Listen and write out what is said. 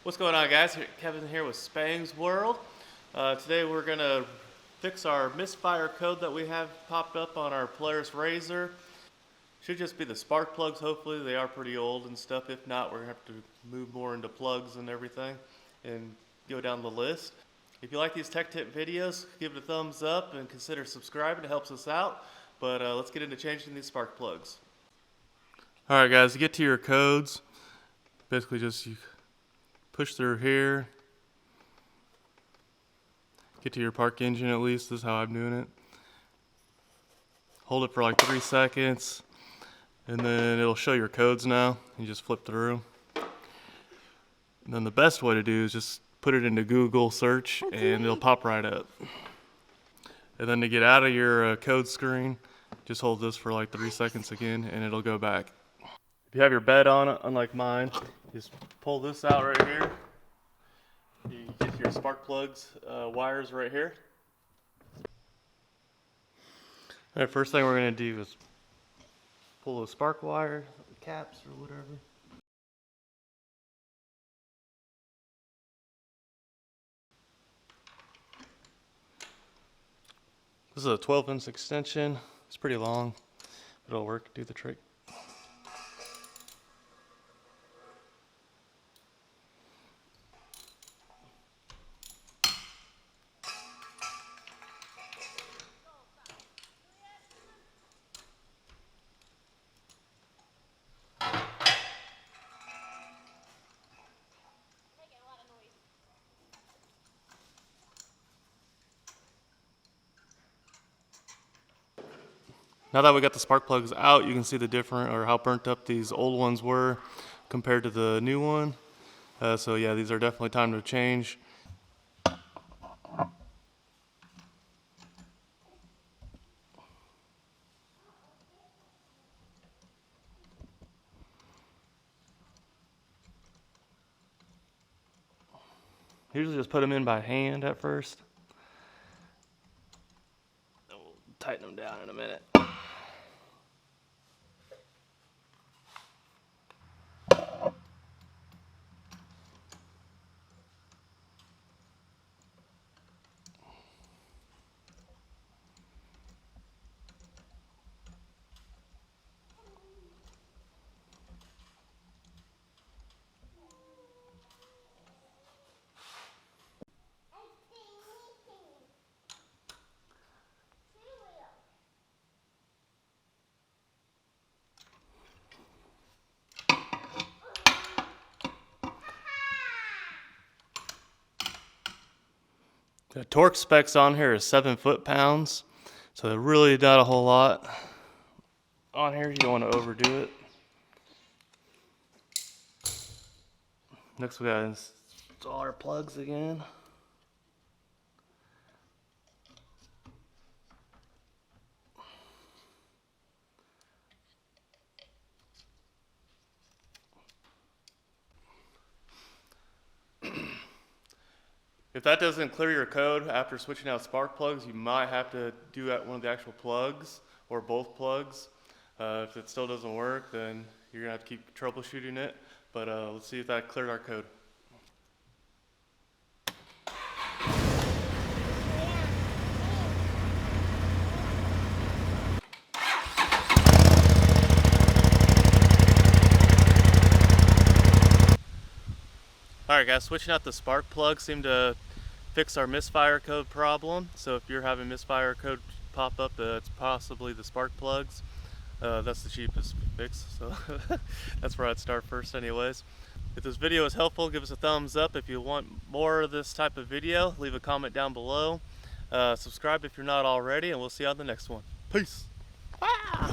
What's going on, guys? Kevin here with Spang's World. Today we're going to fix our misfire code that we have popped up on our Polaris RZR. Should just be the spark plugs, hopefully. They are pretty old and stuff. If not, we're going to have to move more into plugs and everything and go down the list. If you like these tech tip videos, give it a thumbs up and consider subscribing. It helps us out. But let's get into changing these spark plugs. Alright guys, to get to your codes, basically just you push through here, get to your park engine at least. This is how I'm doing it. Hold it for like 3 seconds and then it'll show your codes now. You just flip through. And then the best way to do is just put it into Google search and it'll pop right up. And then to get out of your code screen, just hold this for like 3 seconds again and it'll go back. If you have your bed on it, unlike mine, just pull this out right here. You get your spark plugs wires right here. Alright, first thing we're going to do is pull the spark wire, caps or whatever. This is a 12-inch extension. It's pretty long, but it'll work, do the trick. Now that we got the spark plugs out, you can see the different, or how burnt up these old ones were compared to the new one. So yeah, these are definitely time to change. Usually just put them in by hand at first. We'll tighten them down in a minute. The torque specs on here is 7 foot-pounds, so they're really not a whole lot on here. You don't want to overdo it. Next we gotta install our plugs again. If that doesn't clear your code after switching out spark plugs, you might have to do one of the actual plugs or both plugs. If it still doesn't work, then you're gonna have to keep troubleshooting it. But let's see if that cleared our code. Alright guys, switching out the spark plugs seemed to fix our misfire code problem. So if you're having misfire code pop up, it's possibly the spark plugs. That's the cheapest fix, so that's where I'd start first anyways. If this video is helpful, give us a thumbs up. If you want more of this type of video, leave a comment down below. Subscribe if you're not already, and we'll see you on the next one. Peace! Ah!